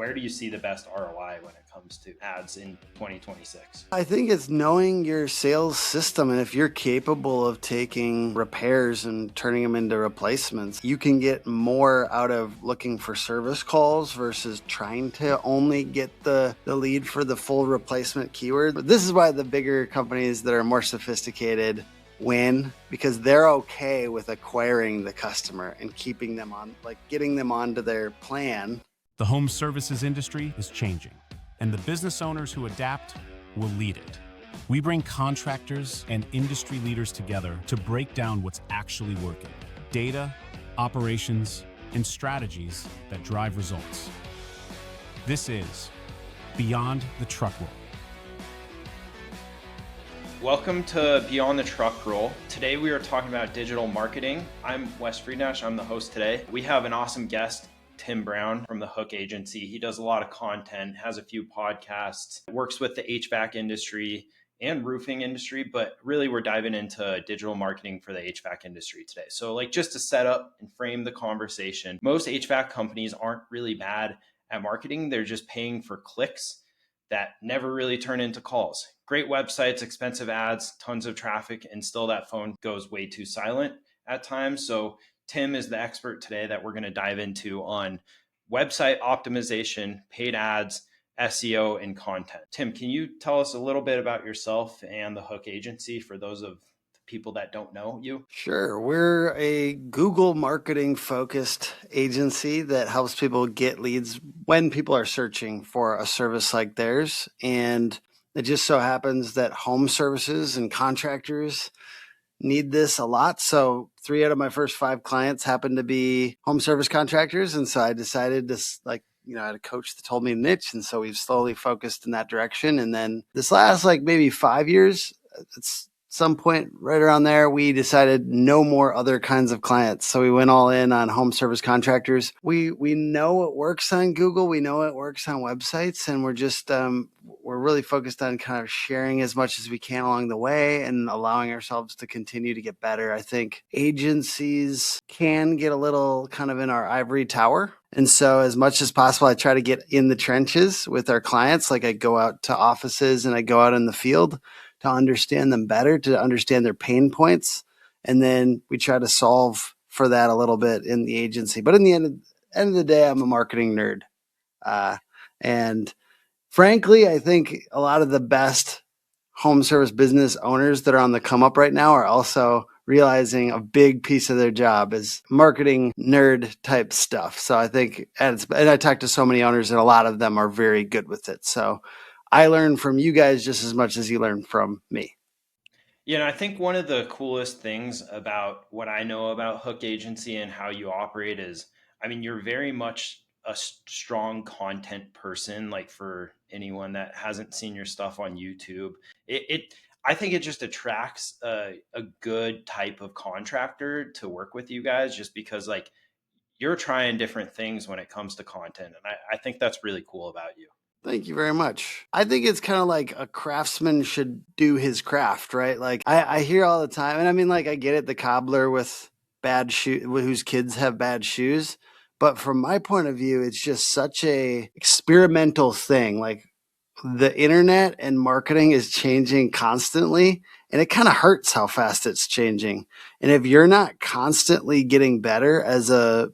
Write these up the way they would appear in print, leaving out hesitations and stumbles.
Where do you see the best ROI when it comes to ads in 2026? I think it's knowing your sales system. And if you're capable of taking repairs and turning them into replacements, you can get more out of looking for service calls versus trying to only get the lead for the full replacement keyword. But this is why the bigger companies that are more sophisticated win, because they're okay with acquiring the customer and keeping them on, like getting them onto their plan. The home services industry is changing, and the business owners who adapt will lead it. We bring contractors and industry leaders together to break down what's actually working: data, operations, and strategies that drive results. This is Beyond the Truck Roll. Welcome to Beyond the Truck Roll. Today we are talking about digital marketing. I'm Wes Friednash, I'm the host today. We have an awesome guest, Tim Brown from the Hook Agency. He does a lot of content, has a few podcasts, works with the HVAC industry and roofing industry, but really we're diving into digital marketing for the HVAC industry today. So just to set up and frame the conversation, most HVAC companies aren't really bad at marketing. They're just paying for clicks that never really turn into calls. Great websites, expensive ads, tons of traffic, and still that phone goes way too silent at times. So Tim is the expert today that we're going to dive into on website optimization, paid ads, SEO, and content. Tim, can you tell us a little bit about yourself and the Hook Agency for those of the people that don't know you? Sure. We're a Google marketing focused agency that helps people get leads when people are searching for a service like theirs. And it just so happens that home services and contractors need this a lot. So 3 out of my first 5 clients happen to be home service contractors. And so I decided to I had a coach that told me niche. And so we've slowly focused in that direction. And then this last maybe 5 years, it's some point right around there, we decided no more other kinds of clients. So we went all in on home service contractors. We know it works on Google. We know it works on websites. And we're just, we're really focused on kind of sharing as much as we can along the way and allowing ourselves to continue to get better. I think agencies can get a little kind of in our ivory tower. And so as much as possible, I try to get in the trenches with our clients. I go out to offices and I go out in the field to understand them better, to understand their pain points. And then we try to solve for that a little bit in the agency. But in the end of the day, I'm a marketing nerd. And frankly, I think a lot of the best home service business owners that are on the come up right now are also realizing a big piece of their job is marketing nerd type stuff. So I think, and I talk to so many owners and a lot of them are very good with it. So I learn from you guys just as much as you learn from me. Yeah, and I think one of the coolest things about what I know about Hook Agency and how you operate is, you're very much a strong content person. For anyone that hasn't seen your stuff on YouTube, I think it just attracts a good type of contractor to work with you guys, just because you're trying different things when it comes to content, and I think that's really cool about you. Thank you very much. I think it's kind of like a craftsman should do his craft, right? I hear all the time, and I get it, the cobbler with bad shoes, whose kids have bad shoes. But from my point of view, it's just such a experimental thing. The internet and marketing is changing constantly, and it kind of hurts how fast it's changing. And if you're not constantly getting better as a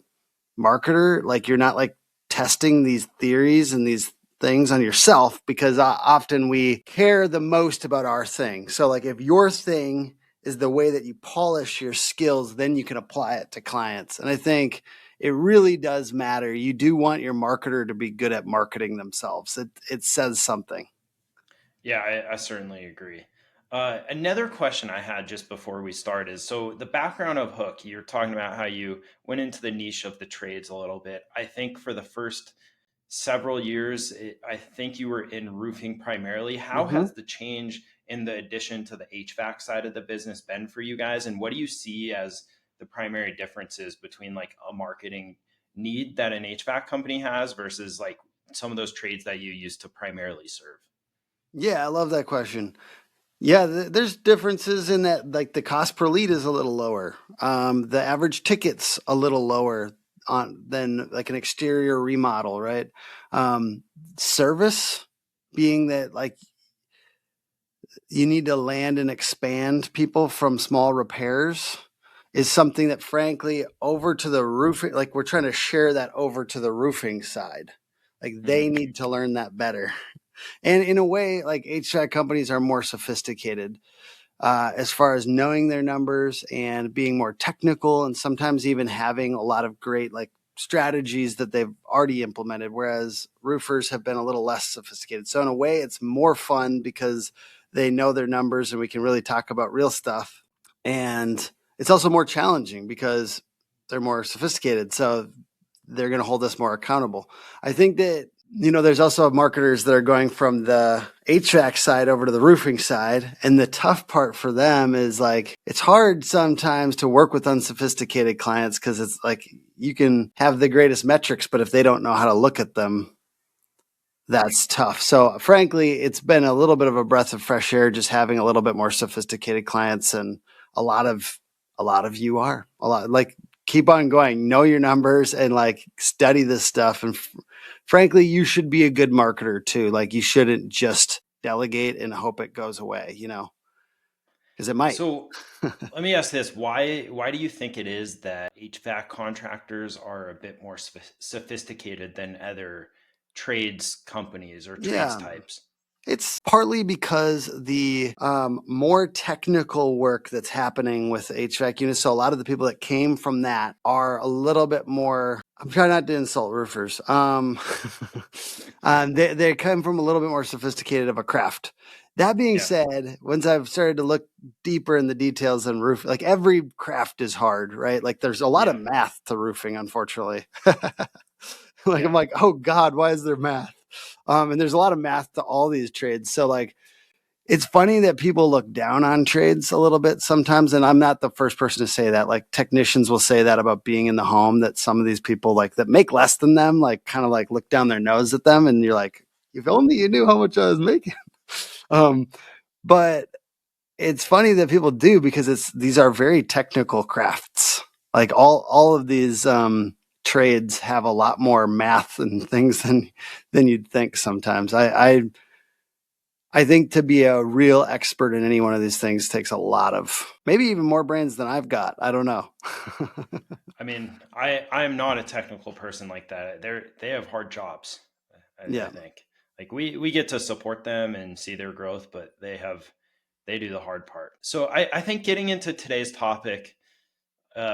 marketer, you're not testing these theories and these things on yourself, because often we care the most about our thing. So if your thing is the way that you polish your skills, then you can apply it to clients. And I think it really does matter. You do want your marketer to be good at marketing themselves. It says something. Yeah, I certainly agree. Another question I had just before we start is, so the background of Hook, you're talking about how you went into the niche of the trades a little bit. I think for the first several years, I think you were in roofing primarily. How has the change in the addition to the HVAC side of the business been for you guys? And what do you see as the primary differences between a marketing need that an HVAC company has versus some of those trades that you used to primarily serve? Yeah, I love that question. Yeah, there's differences in that, the cost per lead is a little lower. The average ticket's a little lower. than like an exterior remodel, right? Service being that like you need to land and expand people from small repairs is something that frankly over to the roofing, like we're trying to share that over to the roofing side. Like they need to learn that better. And in a way, like HVAC companies are more sophisticated as far as knowing their numbers and being more technical, and sometimes even having a lot of great like strategies that they've already implemented, whereas roofers have been a little less sophisticated. So in a way, it's more fun because they know their numbers and we can really talk about real stuff. And it's also more challenging because they're more sophisticated. So they're going to hold us more accountable. I think that, there's also marketers that are going from the HVAC side over to the roofing side. And the tough part for them is like, it's hard sometimes to work with unsophisticated clients because it's like you can have the greatest metrics, but if they don't know how to look at them, that's tough. So frankly, it's been a little bit of a breath of fresh air, just having a little bit more sophisticated clients. And a lot of you are like, keep on going, know your numbers and like study this stuff. And frankly, you should be a good marketer too. Like you shouldn't just delegate and hope it goes away, because it might. So let me ask this. Why do you think it is that HVAC contractors are a bit more sophisticated than other trades companies or trades types? It's partly because the more technical work that's happening with HVAC units. So a lot of the people that came from that are a little bit more. I'm trying not to insult roofers. They come from a little bit more sophisticated of a craft. That being said, once I've started to look deeper in the details on roof, like every craft is hard, right? Like there's a lot of math to roofing, unfortunately. I'm like, oh God, why is there math? And there's a lot of math to all these trades. So like, it's funny that people look down on trades a little bit sometimes. And I'm not the first person to say that. Like technicians will say that about being in the home, that some of these people like that make less than them, like kind of like look down their nose at them. And you're like, if only you knew how much I was making. But it's funny that people do because these are very technical crafts. Like all of these trades have a lot more math and things than you'd think sometimes. I think to be a real expert in any one of these things takes a lot of, maybe even more brains than I've got. I don't know. I mean, I'm not a technical person like that. They have hard jobs. I think like we get to support them and see their growth, but they do the hard part. So I think getting into today's topic,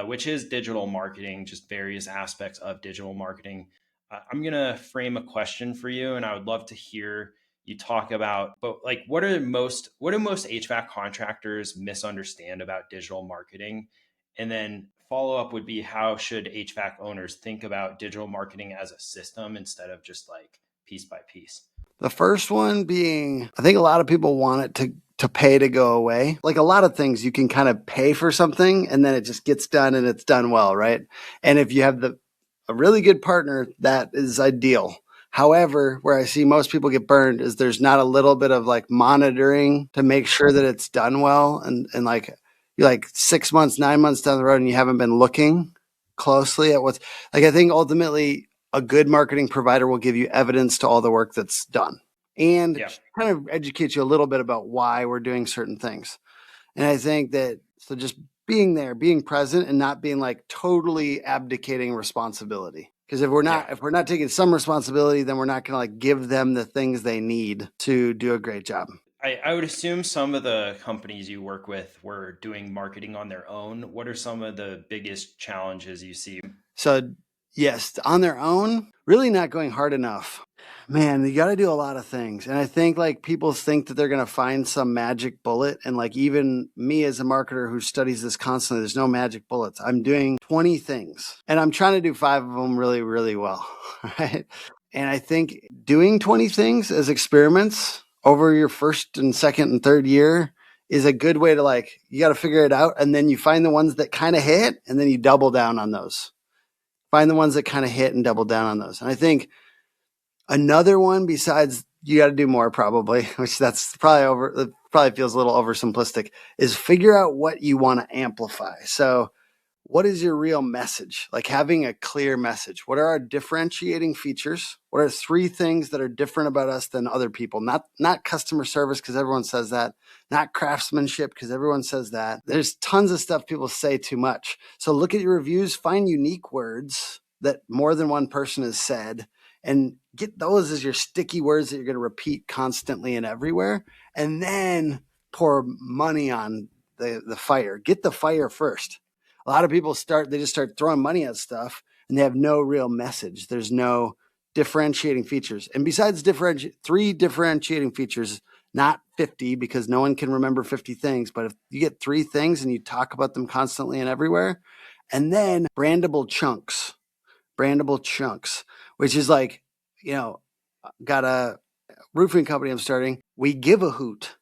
which is digital marketing, just various aspects of digital marketing. I'm going to frame a question for you, and I would love to hear you talk about, but like, what do most HVAC contractors misunderstand about digital marketing? And then follow up would be, how should HVAC owners think about digital marketing as a system instead of just like piece by piece? The first one being, I think a lot of people want it to pay to go away. Like a lot of things, you can kind of pay for something and then it just gets done and it's done well, right? And if you have a really good partner, that is ideal. However, where I see most people get burned is there's not a little bit of like monitoring to make sure that it's done well. And like you're like 6 months, 9 months down the road and you haven't been looking closely at what's like, I think ultimately a good marketing provider will give you evidence to all the work that's done and kind of educate you a little bit about why we're doing certain things. And I think that, so just being there, being present and not being like totally abdicating responsibility. Because if we're not taking some responsibility, then we're not going to like give them the things they need to do a great job. I would assume some of the companies you work with were doing marketing on their own. What are some of the biggest challenges you see? So yes, on their own, really not going hard enough. Man, you got to do a lot of things. And I think like people think that they're going to find some magic bullet. And like even me as a marketer who studies this constantly, there's no magic bullets. I'm doing 20 things and I'm trying to do 5 of them really, really well. Right. And I think doing 20 things as experiments over your first and second and third year is a good way to like, you got to figure it out. And then you find the ones that kind of hit and then you double down on those. Find the ones that kind of hit and double down on those. And I think another one besides you got to do more probably, which that's probably feels a little oversimplistic, is figure out what you want to amplify. So what is your real message? Like having a clear message. What are our differentiating features? What are 3 things that are different about us than other people? Not customer service, because everyone says that. Not craftsmanship, because everyone says that. There's tons of stuff people say too much. So look at your reviews, find unique words that more than one person has said, and get those as your sticky words that you're going to repeat constantly and everywhere. And then pour money on the fire. Get the fire first. A lot of people just start throwing money at stuff and they have no real message. There's no differentiating features. And besides 3 differentiating features, not 50, because no one can remember 50 things, but if you get 3 things and you talk about them constantly and everywhere, and then brandable chunks, which is like, got a roofing company I'm starting. We give a hoot.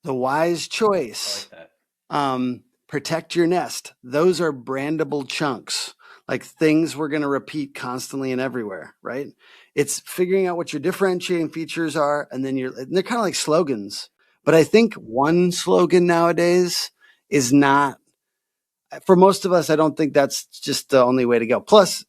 The wise choice. I like that. Protect your nest. Those are brandable chunks, like things we're going to repeat constantly and everywhere, right? It's figuring out what your differentiating features are, and then they're kind of like slogans. But I think one slogan nowadays is not, for most of us, I don't think that's just the only way to go. Plus,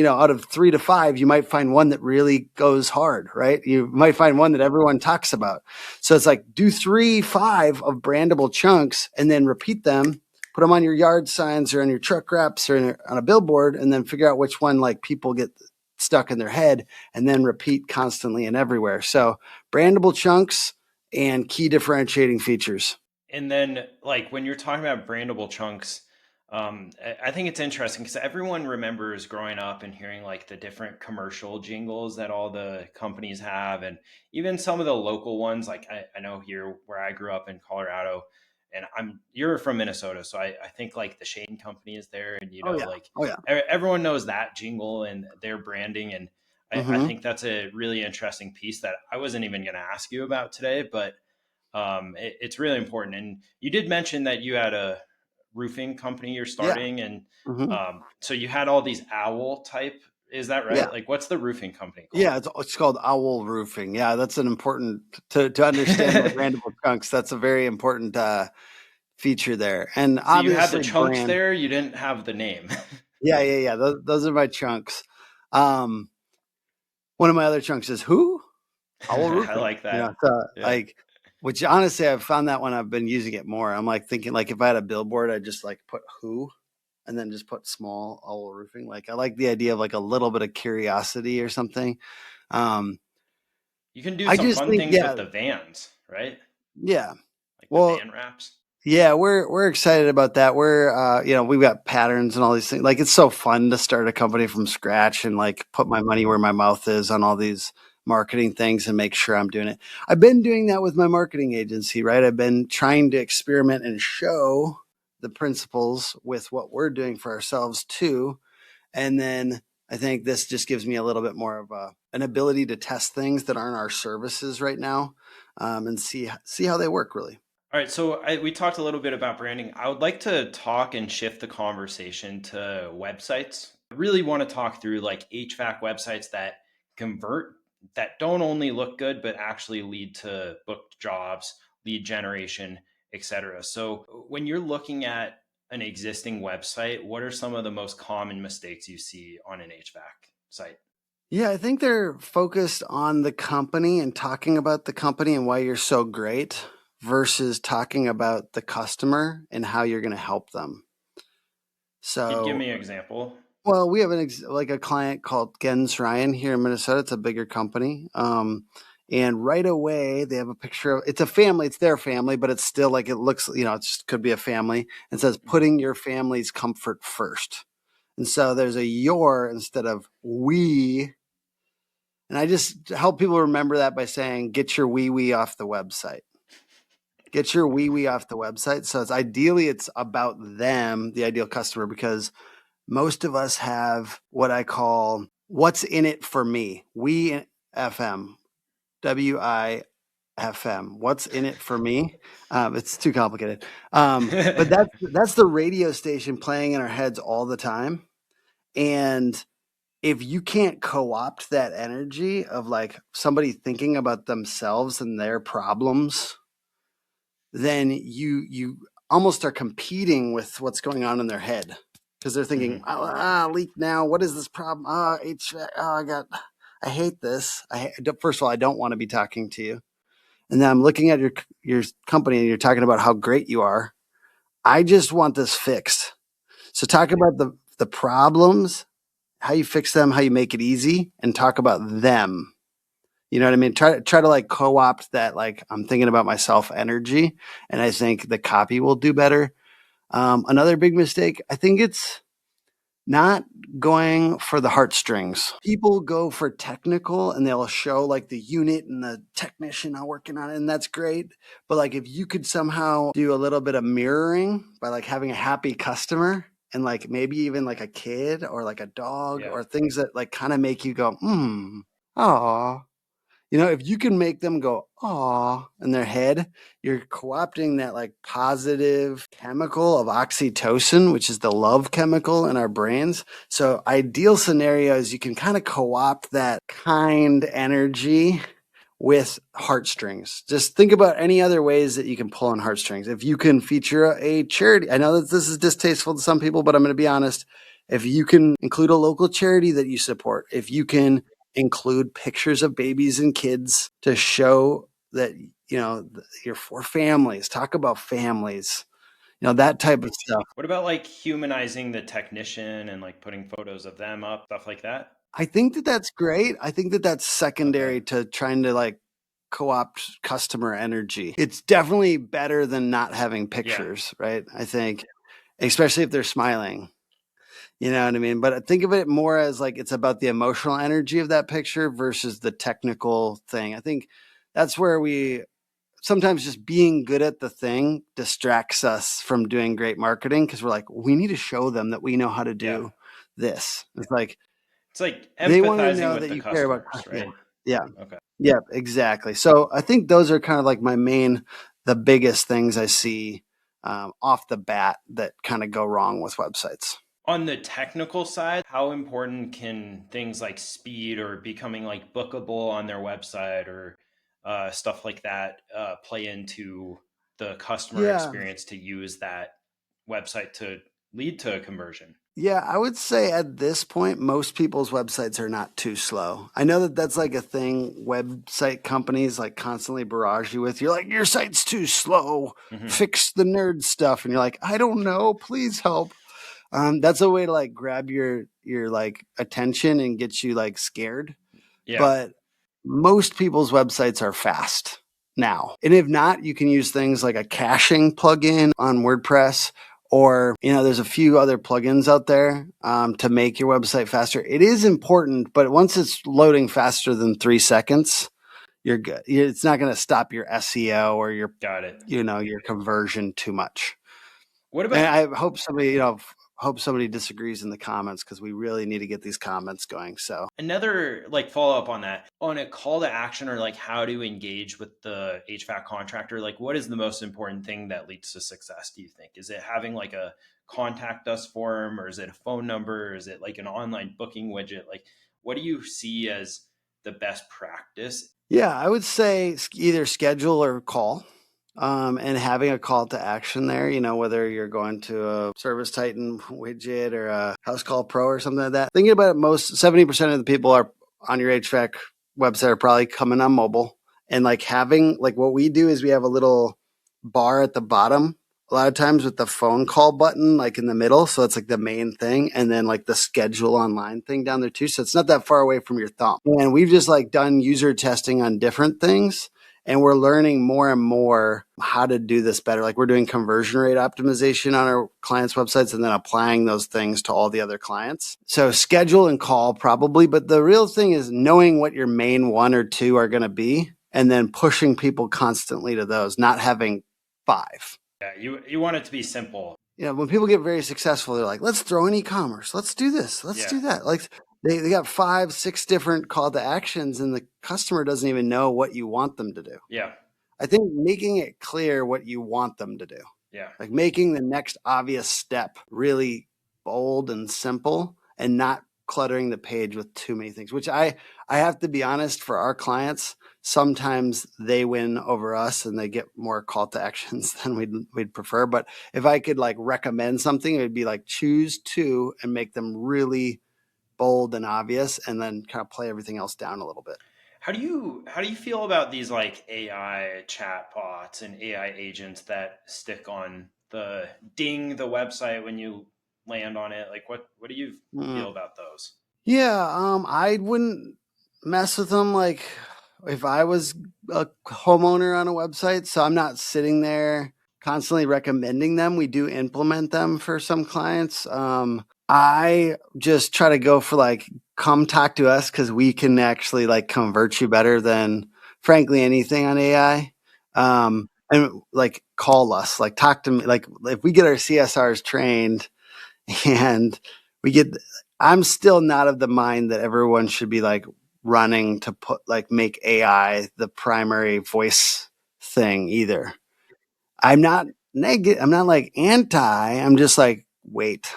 out of 3 to 5, you might find one that really goes hard, right? You might find one that everyone talks about. So it's like do 3, 5 of brandable chunks and then repeat them, put them on your yard signs or on your truck wraps or on a billboard, and then figure out which one like people get stuck in their head and then repeat constantly and everywhere. So brandable chunks and key differentiating features. And then, like, when you're talking about brandable chunks, I think it's interesting because everyone remembers growing up and hearing like the different commercial jingles that all the companies have, and even some of the local ones. Like I know here where I grew up in Colorado, and you're from Minnesota, so I think like the Shane Company is there, and Oh yeah. like Oh yeah. everyone knows that jingle and their branding, and I think that's a really interesting piece that I wasn't even going to ask you about today, but it's really important. And you did mention that you had a roofing company you're starting, and so you had all these owl type. Is that right? Yeah. Like, what's the roofing company called? Yeah, it's called Owl Roofing. Yeah, that's an important to understand the brandable chunks. That's a very important feature there. And So you had the obviously chunks there. You didn't have the name. Yeah. Those are my chunks. One of my other chunks is who? Owl I Roofing. like that. Like, which honestly, I've found that when I've been using it more. I'm like thinking like if I had a billboard, I'd just like put who and then just put small Owl Roofing. Like I like the idea of like a little bit of curiosity or something. You can do I some just fun think, things with the vans, right? yeah. Like the van wraps. Yeah, we're excited about that. We're we've got patterns and all these things. Like it's so fun to start a company from scratch and like put my money where my mouth is on all these marketing things and make sure I'm doing it. I've been doing that with my marketing agency, right? I've been trying to experiment and show the principles with what we're doing for ourselves too. And then I think this just gives me a little bit more of an ability to test things that aren't our services right now, and see how they work really. All right, so we talked a little bit about branding. I would like to talk and shift the conversation to websites. I really want to talk through like HVAC websites that convert, that don't only look good, but actually lead to booked jobs, lead generation, etc. So when you're looking at an existing website, what are some of the most common mistakes you see on an HVAC site? Yeah, I think they're focused on the company and talking about the company and why you're so great versus talking about the customer and how you're going to help them. So, Give me an example. well, we have a client called Gens Ryan here in Minnesota. It's a bigger company. And right away they have a picture of, it's a family, it's their family, but it's still like, it looks, it just could be a family. It says putting your family's comfort first. And so there's a your instead of we. And I just help people remember that by saying, get your wee off the website. Get your wee off the website. So it's about them, the ideal customer, because most of us have what I call what's in it for me. We FM, WIFM. What's in it for me? It's too complicated. But that's the radio station playing in our heads all the time. And if you can't co-opt that energy of like somebody thinking about themselves and their problems, then you almost are competing with what's going on in their head because they're thinking, leak now. What is this problem? HVAC. I hate this. First of all, I don't want to be talking to you. And then I'm looking at your company and you're talking about how great you are. I just want this fixed. So talk about the problems, how you fix them, how you make it easy, and talk about them. You know what I mean? Try to like co-opt that, like, I'm thinking about myself energy, and I think the copy will do better. Another big mistake, I think it's not going for the heartstrings. People go for technical and they'll show like the unit and the technician all working on it, and that's great. But like if you could somehow do a little bit of mirroring by like having a happy customer and like maybe even like a kid or like a dog or things that like kind of make you go, aw. You know, if you can make them go, aw, in their head, you're co-opting that like positive chemical of oxytocin, which is the love chemical in our brains. So ideal scenario is you can kind of co-opt that kind energy with heartstrings. Just think about any other ways that you can pull on heartstrings. If you can feature a charity, I know that this is distasteful to some people, but I'm going to be honest. If you can include a local charity that you support, if you can include pictures of babies and kids to show that, you know, you're for families, talk about families, you know, that type of stuff. What about like humanizing the technician and like putting photos of them up, stuff like that? I think that that's great. I think that that's secondary to trying to like co-opt customer energy. It's definitely better than not having pictures, right? I think, especially if they're smiling. You know what I mean? But think of it more as like it's about the emotional energy of that picture versus the technical thing. I think that's where we sometimes just being good at the thing distracts us from doing great marketing because we're like, we need to show them that we know how to do this. It's like they want to empathizing know with that the you care about. customers, right? Yeah. Okay. Yeah, exactly. So I think those are kind of like the biggest things I see off the bat that kind of go wrong with websites. On the technical side, how important can things like speed or becoming like bookable on their website or stuff like that play into the customer Yeah. experience to use that website to lead to a conversion? Yeah, I would say at this point, most people's websites are not too slow. I know that that's like a thing website companies like constantly barrage you with. You're like, your site's too slow. Fix the nerd stuff. And you're like, I don't know. Please help. That's a way to like grab your like attention and get you like scared. Yeah. But most people's websites are fast now. And if not, you can use things like a caching plugin on WordPress, or, you know, there's a few other plugins out there to make your website faster. It is important, but once it's loading faster than 3 seconds, you're good. It's not going to stop your SEO or your, you know, your conversion too much. What about? And I hope somebody disagrees in the comments because we really need to get these comments going. So Another like follow up on that, on a call to action or like how to engage with the HVAC contractor, like what is the most important thing that leads to success, do you think? Is it having like a contact us form, or is it a phone number? Or is it like an online booking widget? Like what do you see as the best practice? Yeah, I would say either schedule or call. And having a call to action there, you know, whether you're going to a Service Titan widget or a House Call Pro or something like that. Thinking about it, most 70% of the people are on your HVAC website are probably coming on mobile. And like having, like what we do is we have a little bar at the bottom a lot of times with the phone call button like in the middle. So it's like the main thing. And then like the schedule online thing down there too. So it's not that far away from your thumb. And we've just like done user testing on different things. And we're learning more and more how to do this better. Like we're doing conversion rate optimization on our clients' websites and then applying those things to all the other clients. So schedule and call probably, but the real thing is knowing what your main one or two are going to be and then pushing people constantly to those, not having 5. Yeah, you want it to be simple. You know, when people get very successful, they're like, let's throw in e-commerce. Let's do this. Let's do that. Like they got 5, 6 different call to actions and the customer doesn't even know what you want them to do. Yeah. I think making it clear what you want them to do. Yeah. Like making the next obvious step really bold and simple and not cluttering the page with too many things, which I have to be honest, for our clients, sometimes they win over us and they get more call to actions than we'd prefer. But if I could like recommend something, it would be like choose two and make them really bold and obvious, and then kind of play everything else down a little bit. How do you feel about these like AI chat bots and AI agents that stick on the ding the website when you land on it? Like what do you Mm. feel about those? Yeah, I wouldn't mess with them like if I was a homeowner on a website. So I'm not sitting there constantly recommending them. We do implement them for some clients. I just try to go for like, come talk to us because we can actually like convert you better than frankly anything on AI. And like call us, like talk to me. Like if we get our CSRs trained and we get, I'm still not of the mind that everyone should be like running to put like make AI the primary voice thing either. I'm not negative. I'm not like anti. I'm just like, wait,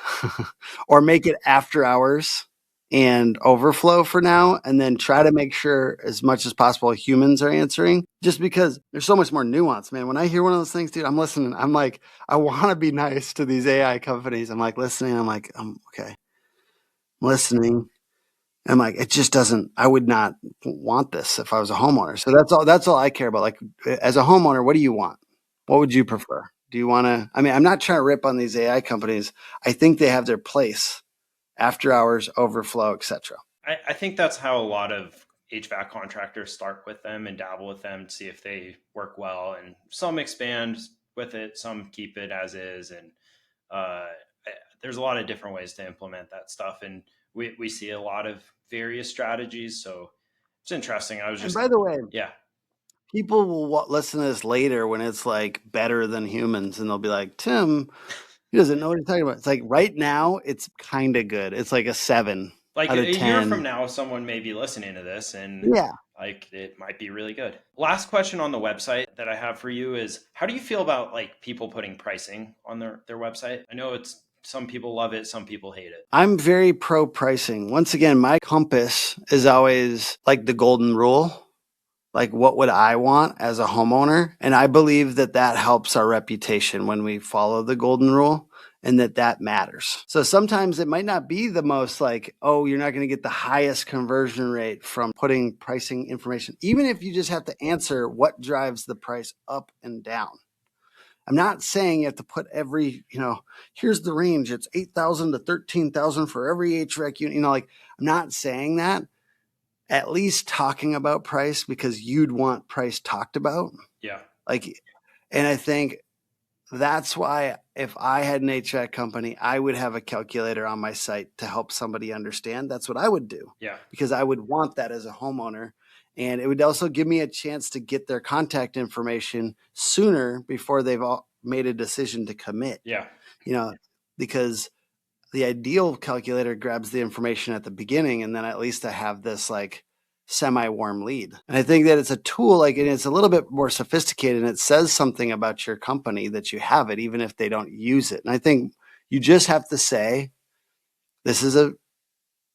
or make it after hours and overflow for now. And then try to make sure as much as possible humans are answering, just because there's so much more nuance, man. When I hear one of those things, dude, I'm listening. I'm like, I want to be nice to these AI companies. I'm like listening. I'm like, okay, I'm listening. I'm like, it just doesn't, I would not want this if I was a homeowner. So that's all I care about. Like as a homeowner, what do you want? What would you prefer? Do you want to, I mean, I'm not trying to rip on these AI companies. I think they have their place, after hours, overflow, etc. I think that's how a lot of HVAC contractors start with them and dabble with them to see if they work well. And some expand with it, some keep it as is. And uh, there's a lot of different ways to implement that stuff. And we see a lot of various strategies. So it's interesting. I was And just, by the way, yeah. people will listen to this later when it's like better than humans, and they'll be like, Tim, he doesn't know what he's talking about. It's like right now, it's kind of good. It's like a 7 Like out of a year 10. from now, someone may be listening to this and Yeah. like it might be really good. Last question on the website that I have for you is how do you feel about like people putting pricing on their website? I know it's some people love it, some people hate it. I'm very pro pricing. Once again, my compass is always like the golden rule. Like, what would I want as a homeowner? And I believe that that helps our reputation when we follow the golden rule, and that matters. So sometimes it might not be the most like, oh, you're not going to get the highest conversion rate from putting pricing information, even if you just have to answer what drives the price up and down. I'm not saying you have to put every, here's the range. It's 8,000 to 13,000 for every HVAC unit. Like I'm not saying that. At least talking about price because you'd want price talked about. Yeah. Like, and I think that's why if I had an HVAC company, I would have a calculator on my site to help somebody understand. That's what I would do. Yeah. Because I would want that as a homeowner. And it would also give me a chance to get their contact information sooner before they've all made a decision to commit. Yeah. Because the ideal calculator grabs the information at the beginning, and then at least I have this like semi-warm lead. And I think that it's a tool, like, and it's a little bit more sophisticated, and it says something about your company that you have it, even if they don't use it. And I think you just have to say, this is a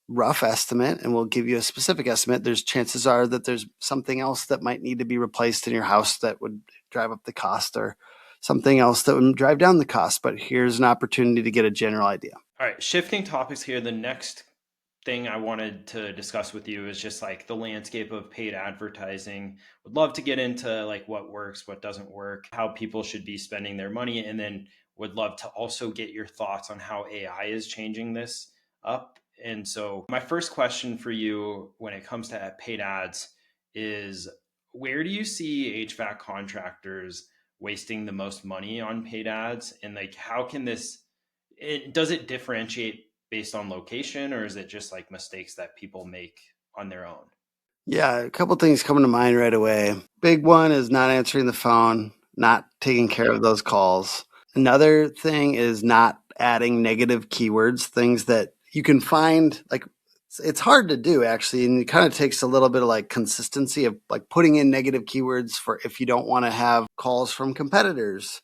rough estimate, and we'll give you a specific estimate. There's chances are that there's something else that might need to be replaced in your house that would drive up the cost, or something else that would drive down the cost. But here's an opportunity to get a general idea. All right, shifting topics here. The next thing I wanted to discuss with you is just like the landscape of paid advertising. Would love to get into like what works, what doesn't work, how people should be spending their money, and then would love to also get your thoughts on how AI is changing this up. And so my first question for you when it comes to paid ads is where do you see HVAC contractors wasting the most money on paid ads? And like how can does it differentiate based on location, or is it just like mistakes that people make on their own? Yeah, a couple things coming to mind right away. Big one is not answering the phone, not taking care of those calls. Another thing is not adding negative keywords, things that you can find like it's hard to do actually, and it kind of takes a little bit of like consistency of like putting in negative keywords for if you don't want to have calls from competitors.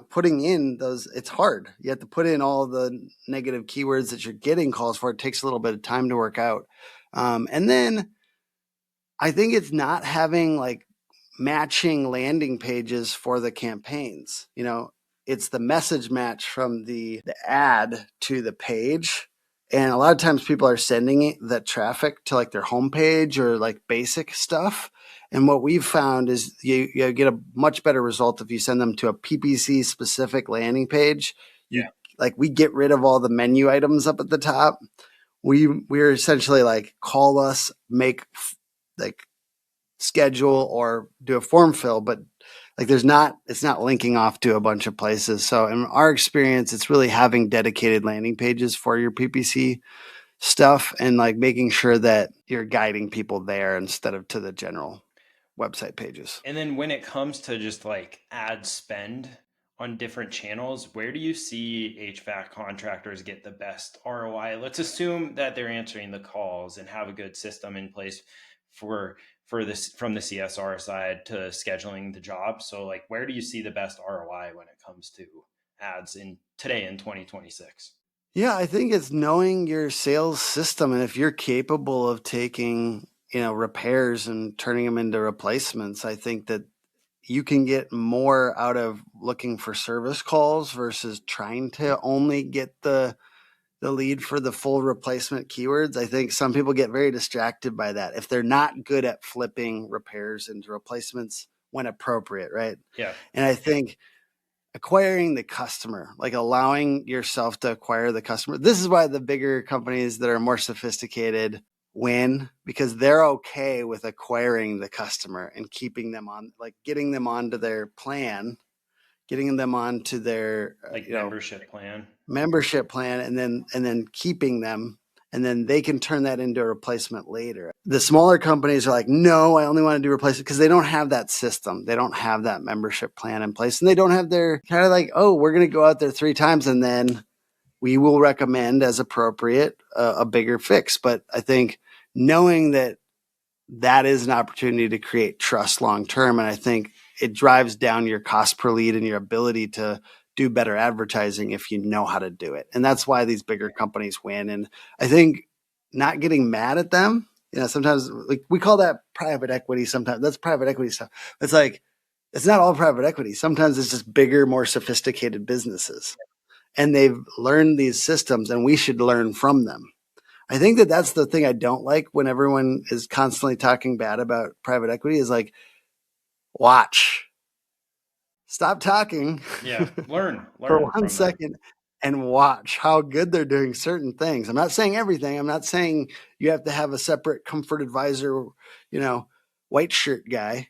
putting in those, it's hard. You have to put in all the negative keywords that you're getting calls for. It takes a little bit of time to work out. And then I think it's not having like matching landing pages for the campaigns. It's the message match from the ad to the page. And a lot of times people are sending that traffic to like their homepage or like basic stuff. And what we've found is you get a much better result if you send them to a PPC specific landing page. We get rid of all the menu items up at the top. We're essentially like call us, make like schedule or do a form fill, but like it's not linking off to a bunch of places. So in our experience, it's really having dedicated landing pages for your PPC stuff and like making sure that you're guiding people there instead of to the general website pages. And then when it comes to just like ad spend on different channels, where do you see HVAC contractors get the best ROI? Let's assume that they're answering the calls and have a good system in place for this from the CSR side to scheduling the job. So like where do you see the best ROI when it comes to ads in 2026? Yeah, I think it's knowing your sales system. And if you're capable of taking, repairs and turning them into replacements, I think that you can get more out of looking for service calls versus trying to only get the lead for the full replacement keywords. I think some people get very distracted by that if they're not good at flipping repairs into replacements when appropriate, right? Yeah. And I think acquiring the customer, like allowing yourself to acquire the customer. This is why the bigger companies that are more sophisticated win, because they're okay with acquiring the customer and keeping them on, like getting them onto their plan, getting them onto their membership plan, and then keeping them, and then they can turn that into a replacement later. The smaller companies are like, no, I only want to do replacement, because they don't have that system. They don't have that membership plan in place, and they don't have their kind of like, oh, we're going to go out there 3 times and then we will recommend as appropriate a bigger fix. But I think knowing that is an opportunity to create trust long term, and I think it drives down your cost per lead and your ability to do better advertising if you know how to do it. And that's why these bigger companies win. And I think not getting mad at them, sometimes like we call that private equity. Sometimes that's private equity stuff. It's like, it's not all private equity. Sometimes it's just bigger, more sophisticated businesses, and they've learned these systems, and we should learn from them. I think that's the thing I don't like when everyone is constantly talking bad about private equity is like, watch. Stop talking. Yeah, learn for 1 second and watch how good they're doing certain things. I'm not saying everything. I'm not saying you have to have a separate comfort advisor, white shirt guy,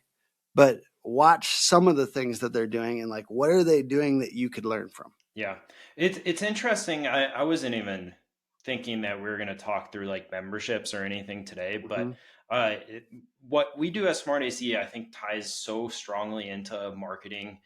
but watch some of the things that they're doing and like, what are they doing that you could learn from? Yeah, it's interesting. I wasn't even thinking that we were going to talk through like memberships or anything today, but what we do as SmartAC, I think, ties so strongly into marketing,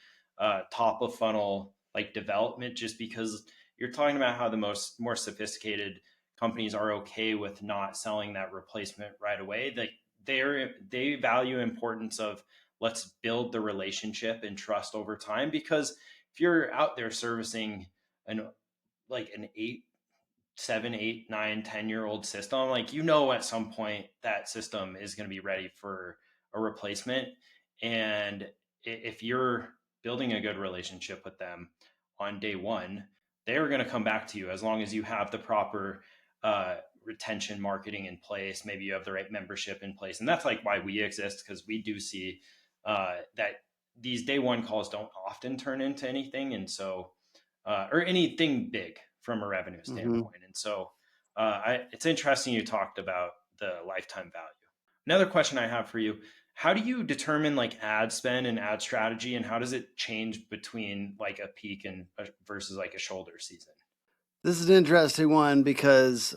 top of funnel like development, just because you're talking about how the more sophisticated companies are okay with not selling that replacement right away. Like they value importance of let's build the relationship and trust over time, because if you're out there servicing an 7, 8, 9, 10-year-old system, like, at some point that system is going to be ready for a replacement. And if you're building a good relationship with them on day one, they're going to come back to you as long as you have the proper retention marketing in place. Maybe you have the right membership in place. And that's like why we exist, because we do see that these day one calls don't often turn into anything. And so, or anything big from a revenue standpoint. And so it's interesting you talked about the lifetime value. Another question I have for you, how do you determine like ad spend and ad strategy, and how does it change between like a peak and versus like a shoulder season? This is an interesting one because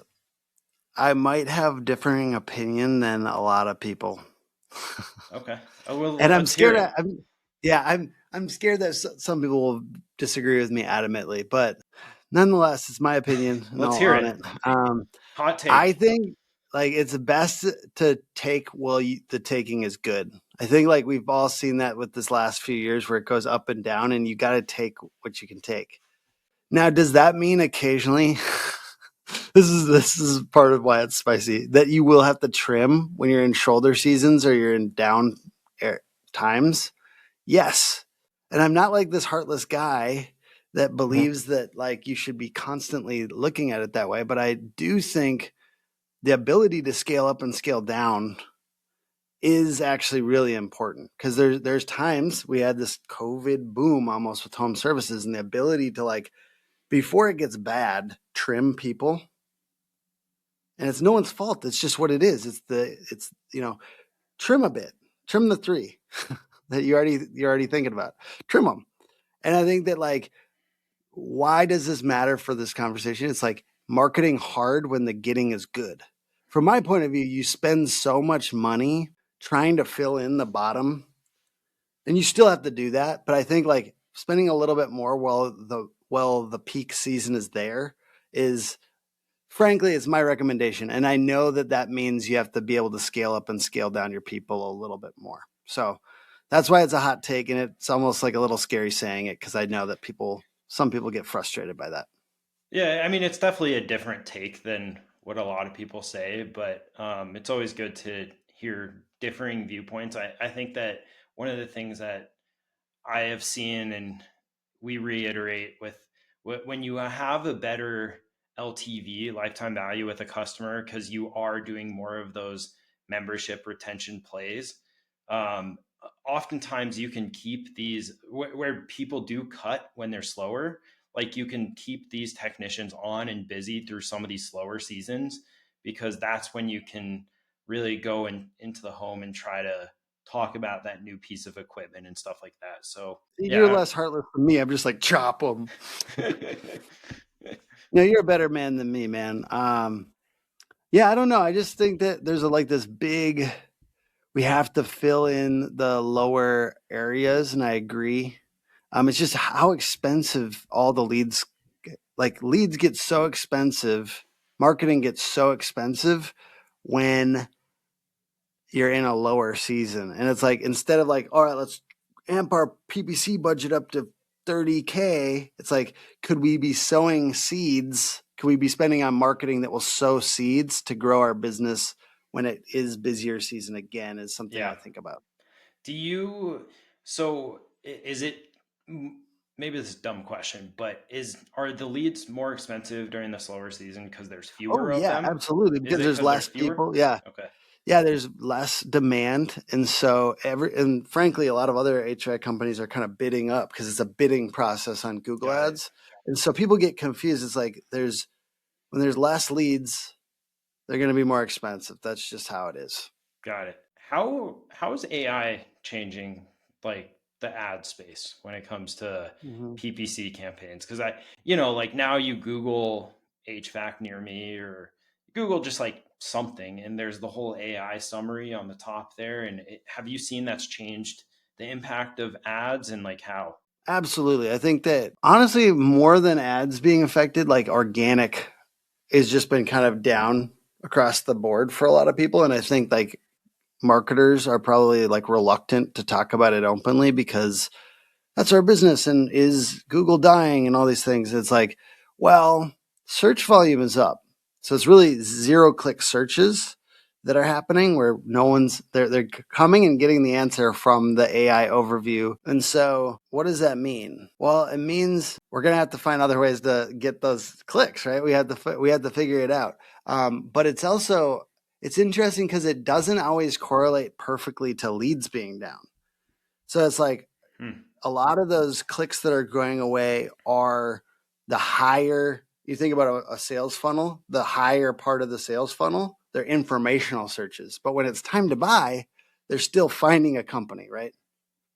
I might have differing opinion than a lot of people. Okay. Well, and I'm scared. I'm scared that some people will disagree with me adamantly, but nonetheless, it's my opinion. Let's hear it. Hot take. I think like it's best to take while the taking is good. I think like we've all seen that with this last few years where it goes up and down, and you got to take what you can take. Now, does that mean occasionally this is part of why it's spicy, that you will have to trim when you're in shoulder seasons or you're in down times? Yes. And I'm not like this heartless guy that believes that like you should be constantly looking at it that way, but I do think the ability to scale up and scale down is actually really important, because there's times we had this COVID boom almost with home services, and the ability to like, before it gets bad, trim people. And it's no one's fault. It's just what it is. It's trim a bit, trim the 3 that you're already thinking about, trim them. And I think that like, why does this matter for this conversation? It's like marketing hard when the getting is good. From my point of view, you spend so much money trying to fill in the bottom, and you still have to do that. But I think like spending a little bit more while the peak season is there is, frankly, it's my recommendation. And I know that means you have to be able to scale up and scale down your people a little bit more. So that's why it's a hot take, and it's almost like a little scary saying it, because I know that some people get frustrated by that. Yeah, I mean, it's definitely a different take than what a lot of people say, but it's always good to hear differing viewpoints. I think that one of the things that I have seen, and we reiterate with, when you have a better LTV, lifetime value, with a customer, because you are doing more of those membership retention plays. Oftentimes you can keep these where people do cut when they're slower. Like you can keep these technicians on and busy through some of these slower seasons, because that's when you can really go into the home and try to talk about that new piece of equipment and stuff like that. So You're yeah. less heartless than me. I'm just like, chop them. No, you're a better man than me, man. Yeah, I don't know. I just think that there's like this big, we have to fill in the lower areas, and I agree. It's just how expensive all the leads get so expensive. Marketing gets so expensive when you're in a lower season. And it's like, instead of like, all right, let's amp our PPC budget up to 30K. It's like, could we be sowing seeds? Could we be spending on marketing that will sow seeds to grow our business when it is busier season again, is something I think about. So is it, maybe this is a dumb question, but are the leads more expensive during the slower season because there's Oh fewer of yeah, them? absolutely. Is Because it there's because there's less fewer? people. Yeah. Okay. Yeah, there's less demand. And so and frankly, a lot of other HVAC companies are kind of bidding up, because it's a bidding process on Google Got it. Ads. And so people get confused. It's like when there's less leads, they're going to be more expensive. That's just how it is. Got it. How is AI changing like the ad space when it comes to Mm-hmm. PPC campaigns? Because like now you Google HVAC near me, or Google just like something, and there's the whole AI summary on the top there. And have you seen that's changed the impact of ads, and like how? Absolutely. I think that honestly, more than ads being affected, like organic has just been kind of down across the board for a lot of people. And I think like marketers are probably like reluctant to talk about it openly, because that's our business, and is Google dying and all these things. It's like, well, search volume is up. So it's really 0-click searches that are happening, where they're coming and getting the answer from the AI overview. And so what does that mean? Well, it means we're going to have to find other ways to get those clicks, right? We had to figure it out. But it's interesting because it doesn't always correlate perfectly to leads being down. So it's like, a lot of those clicks that are going away are the higher, you think about a sales funnel, the higher part of the sales funnel, they're informational searches. But when it's time to buy, they're still finding a company, right?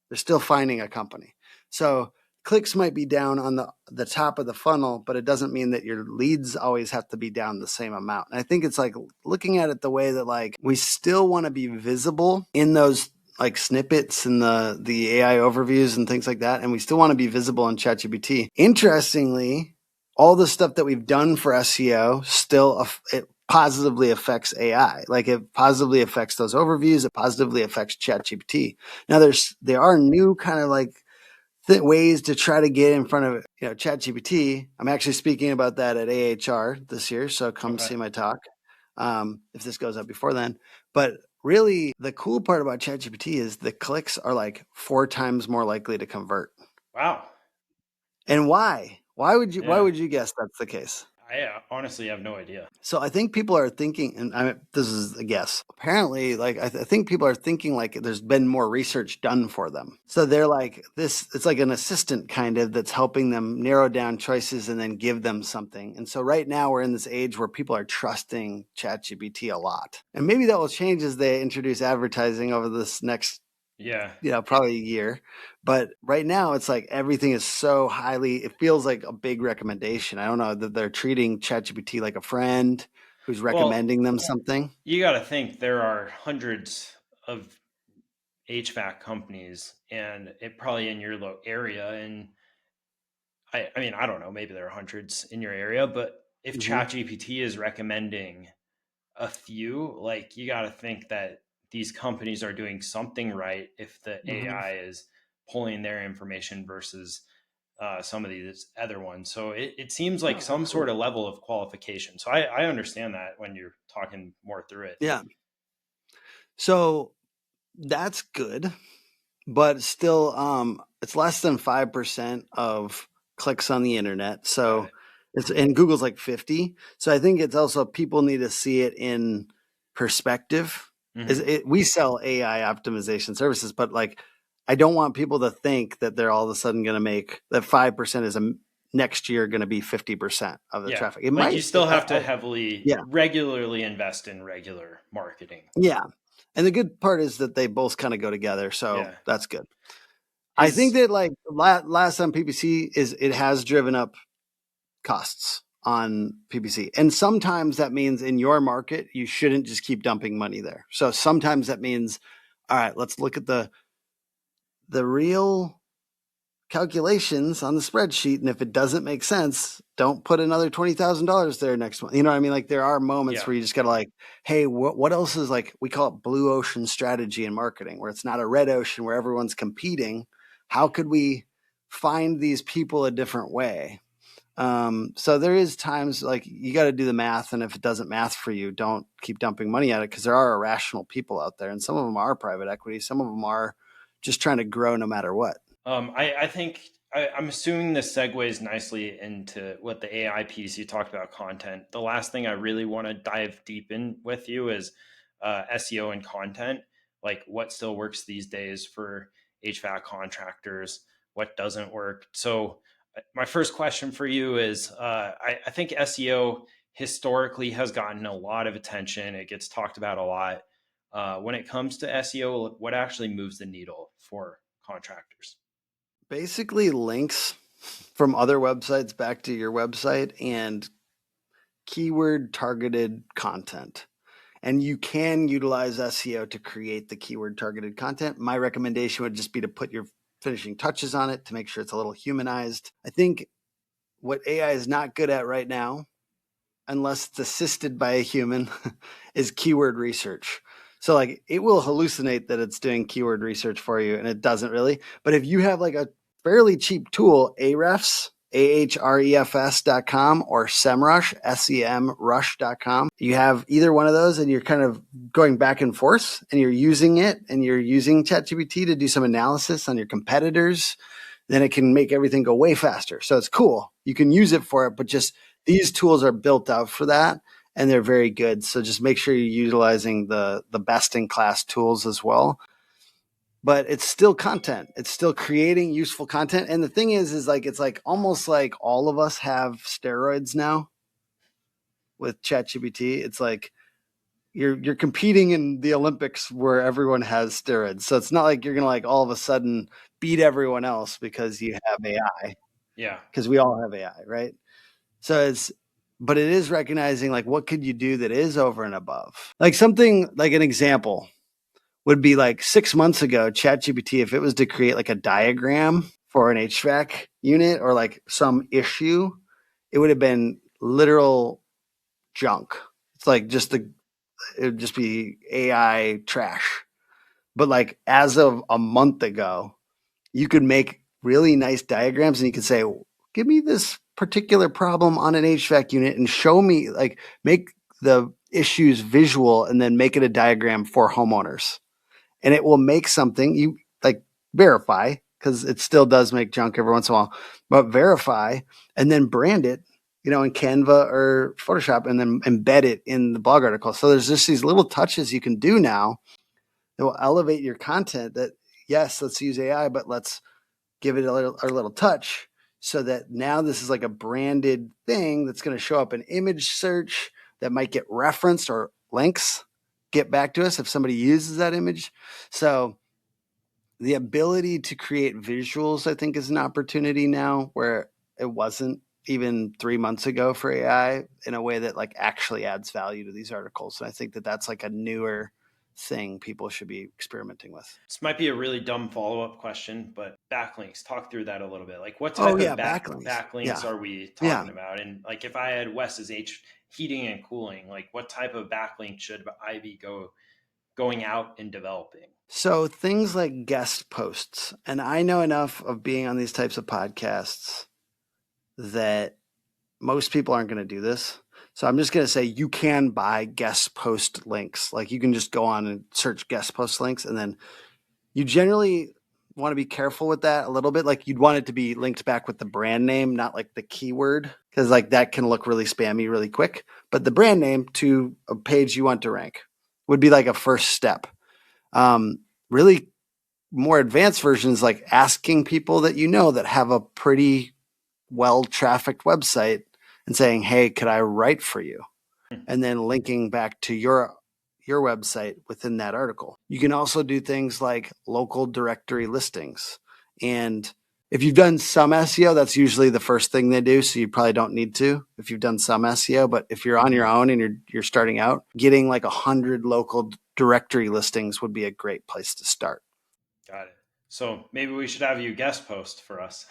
They're still finding a company. So clicks might be down on the top of the funnel, but it doesn't mean that your leads always have to be down the same amount. And I think it's like looking at it the way that like we still want to be visible in those like snippets and the AI overviews and things like that. And we still want to be visible in ChatGPT. Interestingly, all the stuff that we've done for SEO still, positively affects AI. Like it positively affects those overviews. It positively affects ChatGPT. Now there are new kind of like ways to try to get in front of ChatGPT. I'm actually speaking about that at AHR this year, so come see my talk if this goes up before then. But really, the cool part about ChatGPT is the clicks are like 4 times more likely to convert. Wow. And why? Why would Yeah. you guess that's the case? I honestly have no idea. So I think people are thinking, and this is a guess. Apparently, like I think people are thinking like there's been more research done for them. So they're like this. It's like an assistant kind of that's helping them narrow down choices and then give them something. And so right now we're in this age where people are trusting ChatGPT a lot, and maybe that will change as they introduce advertising over this next probably a year. But right now it's like everything is so highly, it feels like a big recommendation. I don't know that they're treating ChatGPT like a friend who's recommending them something. You got to think there are hundreds of HVAC companies and it probably in your area. And I mean, I don't know, maybe there are hundreds in your area, but if ChatGPT is recommending a few, like you got to think that these companies are doing something right if the AI is pulling their information versus some of these other ones. So it seems like some sort of level of qualification. So I understand that when you're talking more through it. Yeah. So that's good, but still, it's less than 5% of clicks on the internet. So and Google's like 50. So I think it's also people need to see it in perspective. We sell AI optimization services, but like I don't want people to think that they're all of a sudden going to make that 5% is next year going to be 50% of the traffic. It might. You still have to regularly invest in regular marketing. Yeah. And the good part is that they both kind of go together. So that's good. I think that like last on PPC it has driven up costs on PPC. And sometimes that means in your market, you shouldn't just keep dumping money there. So sometimes that means, all right, let's look at the real calculations on the spreadsheet. And if it doesn't make sense, don't put another $20,000 there next month. You know what I mean? Like there are moments where you just got to like, hey, what else is like, we call it blue ocean strategy in marketing, where it's not a red ocean where everyone's competing. How could we find these people a different way? So there is times like you got to do the math. And if it doesn't math for you, don't keep dumping money at it, because there are irrational people out there. And some of them are private equity. Some of them are just trying to grow no matter what. I think I'm assuming this segues nicely into what the AI piece you talked about, content. The last thing I really want to dive deep in with you is SEO and content, like what still works these days for HVAC contractors, what doesn't work. So my first question for you is, I think SEO historically has gotten a lot of attention. It gets talked about a lot. When it comes to SEO, what actually moves the needle for contractors? Basically links from other websites back to your website and keyword targeted content. And you can utilize SEO to create the keyword targeted content. My recommendation would just be to put your finishing touches on it to make sure it's a little humanized. I think what AI is not good at right now, unless it's assisted by a human, is keyword research. So like it will hallucinate that it's doing keyword research for you, and it doesn't really. But if you have like a fairly cheap tool, Ahrefs, ahrefs.com, or SEMrush, semrush.com, you have either one of those and you're kind of going back and forth and you're using it and you're using ChatGPT to do some analysis on your competitors, then it can make everything go way faster. So it's cool. You can use it for it, but just these tools are built out for that. And they're very good. So just make sure you're utilizing the best in class tools as well. But it's still content. It's still creating useful content. And the thing is like it's like almost like all of us have steroids now with ChatGPT. It's like you're competing in the Olympics where everyone has steroids. So it's not like you're gonna like all of a sudden beat everyone else because you have AI. Yeah. Because we all have AI, right? So but it is recognizing like what could you do that is over and above. Like something like an example would be like 6 months ago, ChatGPT, if it was to create like a diagram for an HVAC unit or like some issue, it would have been literal junk. It's like it would just be AI trash. But like as of a month ago, you could make really nice diagrams and you could say, give me this particular problem on an HVAC unit and show me, like, make the issues visual and then make it a diagram for homeowners. And it will make something you like verify, because it still does make junk every once in a while, but verify and then brand it, in Canva or Photoshop and then embed it in the blog article. So there's just these little touches you can do now that will elevate your content that, yes, let's use AI, but let's give it a little touch so that now this is like a branded thing that's going to show up in image search that might get referenced or links get back to us if somebody uses that image. So the ability to create visuals, I think, is an opportunity now where it wasn't even 3 months ago for AI, in a way that like actually adds value to these articles. And I think that that's like a newer thing people should be experimenting with. This might be a really dumb follow-up question, but backlinks, talk through that a little bit. Like what Oh type of yeah, backlinks. backlinks Yeah. are we Yeah. talking about? And like if I had Wes's heating and cooling, like what type of backlink should I be going out and developing? So things like guest posts, and I know enough of being on these types of podcasts that most people aren't going to do this. So I'm just going to say you can buy guest post links. Like you can just go on and search guest post links, and then you generally want to be careful with that a little bit. Like you'd want it to be linked back with the brand name, not like the keyword, because like that can look really spammy really quick. But the brand name to a page you want to rank would be like a first step. Really more advanced versions, like asking people that that have a pretty well trafficked website and saying, hey, could I write for you? And then linking back to your website within that article. You can also do things like local directory listings. And if you've done some SEO, that's usually the first thing they do. So you probably don't need to if you've done some SEO. But if you're on your own and you're starting out, getting like 100 local directory listings would be a great place to start. Got it. So maybe we should have you guest post for us.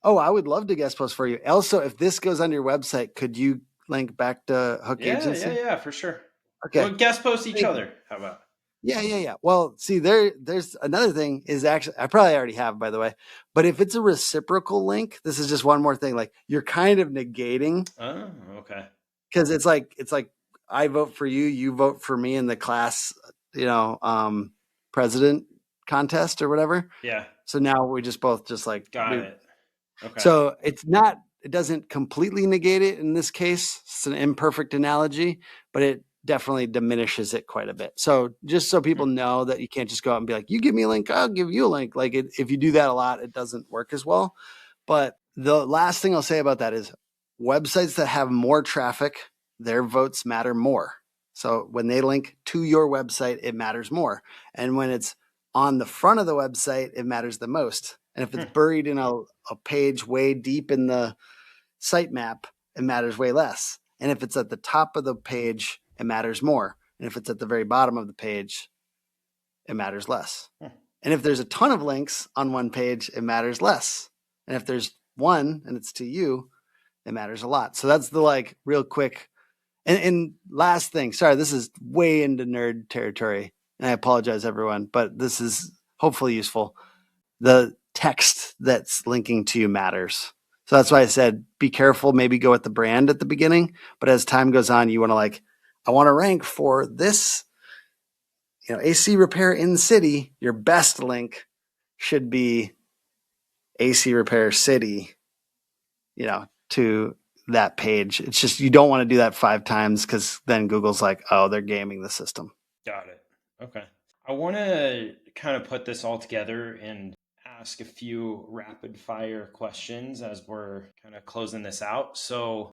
Oh, I would love to guest post for you. Also, if this goes on your website, could you link back to Hook Agency? Yeah, for sure. Okay. We'll guest post each other. How about? Yeah. Well, see, there's another thing is actually, I probably already have, by the way, but if it's a reciprocal link, this is just one more thing. Like you're kind of negating. Oh, okay. Because it's like I vote for you, you vote for me in the class, president contest or whatever. Yeah. So now we just both just like got it. Okay. So it doesn't completely negate it in this case. It's an imperfect analogy, but it definitely diminishes it quite a bit. So just so people know that you can't just go out and be like, you give me a link, I'll give you a link. Like if you do that a lot, it doesn't work as well. But the last thing I'll say about that is websites that have more traffic, their votes matter more. So when they link to your website, it matters more. And when it's on the front of the website, it matters the most. And if it's buried in a page way deep in the sitemap, it matters way less. And if it's at the top of the page, it matters more. And if it's at the very bottom of the page, it matters less. And if there's a ton of links on one page, it matters less. And if there's one and it's to you, it matters a lot. So that's the like real quick. And last thing, sorry, this is way into nerd territory. And I apologize, everyone, but this is hopefully useful. The text that's linking to you matters. So that's why I said, be careful, maybe go with the brand at the beginning. But as time goes on, you want to I want to rank for this, AC repair in the city. Your best link should be AC repair city, to that page. It's just, you don't want to do that 5 times because then Google's like, oh, they're gaming the system. Got it. Okay. I want to kind of put this all together and ask a few rapid fire questions as we're kind of closing this out. So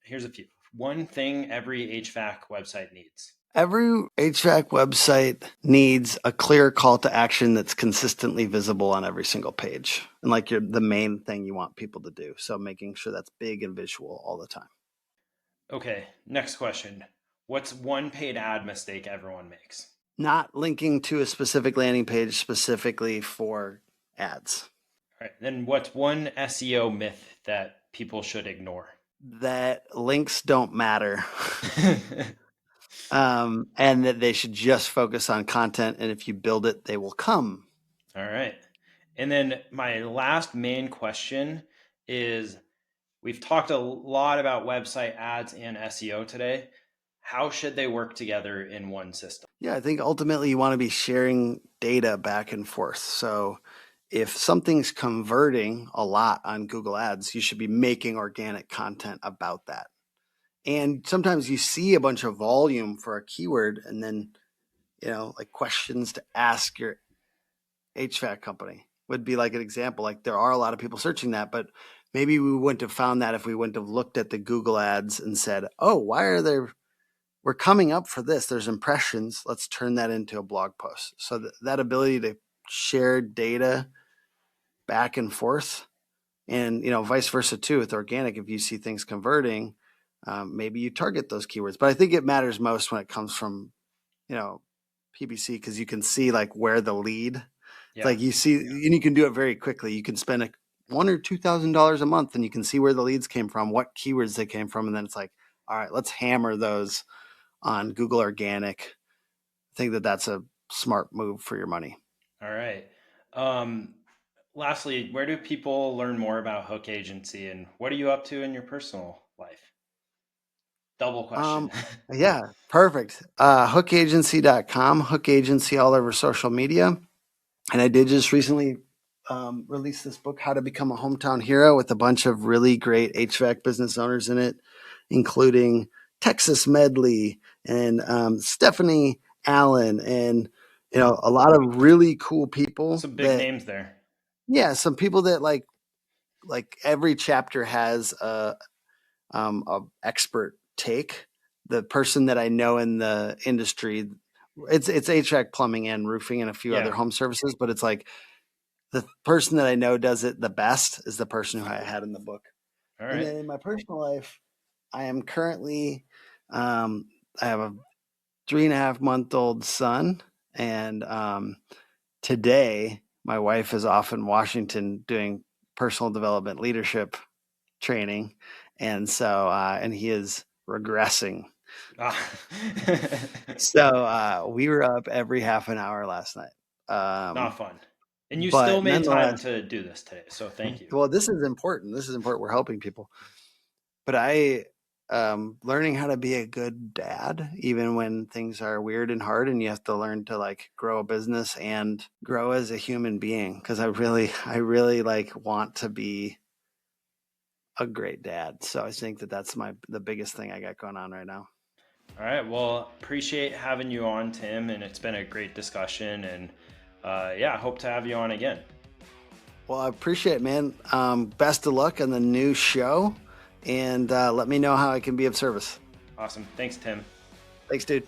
here's a few. One thing every HVAC website needs. Every HVAC website needs a clear call to action that's consistently visible on every single page. And the main thing you want people to do. So making sure that's big and visual all the time. Okay. Next question. What's one paid ad mistake everyone makes? Not linking to a specific landing page specifically for ads. All right. Then what's one SEO myth that people should ignore? that links don't matter. And that they should just focus on content. And if you build it, they will come. All right. And then my last main question is, we've talked a lot about website ads and SEO today. How should they work together in one system? Yeah, I think ultimately you want to be sharing data back and forth. So if something's converting a lot on Google Ads, you should be making organic content about that. And sometimes you see a bunch of volume for a keyword and then, like questions to ask your HVAC company would be like an example. Like there are a lot of people searching that, but maybe we wouldn't have found that if we wouldn't have looked at the Google Ads and said, oh, why are there, we're coming up for this. There's impressions. Let's turn that into a blog post. So that ability to share data back and forth, and vice versa too with organic. If you see things converting, maybe you target those keywords. But I think it matters most when it comes from PPC, because you can see like where the lead. It's like you see, and you can do it very quickly. You can spend $1,000 or $2,000 a month, and you can see where the leads came from, what keywords they came from, and then it's like, all right, let's hammer those on Google Organic. I think that that's a smart move for your money. All right. Lastly, where do people learn more about Hook Agency, and what are you up to in your personal life? Double question. Yeah, perfect. Hookagency.com, Hook Agency all over social media. And I did just recently release this book, How to Become a Hometown Hero, with a bunch of really great HVAC business owners in it, including Texas Medley and Stephanie Allen, and a lot of really cool people. Some big names there. Yeah, some people that like every chapter has a expert take. The person that I know in the industry, it's HVAC, plumbing, and roofing, and a few other home services, but it's like the person that I know does it the best is the person who I had in the book. All right. And then in my personal life, I am currently, I have a 3.5-month-old son, and today my wife is off in Washington doing personal development leadership training, and so and he is regressing. So we were up every half an hour last night. Not fun. And you still made time to do this today, so thank you. Well, this is important. We're helping people. But I learning how to be a good dad, even when things are weird and hard, and you have to learn to like grow a business and grow as a human being, because I really like want to be a great dad. So I think that that's the biggest thing I got going on right now. All right. Well, appreciate having you on, Tim, and it's been a great discussion. And I hope to have you on again. Well, I appreciate it, man. Best of luck on the new show, and let me know how I can be of service. Awesome. Thanks, Tim. Thanks, dude.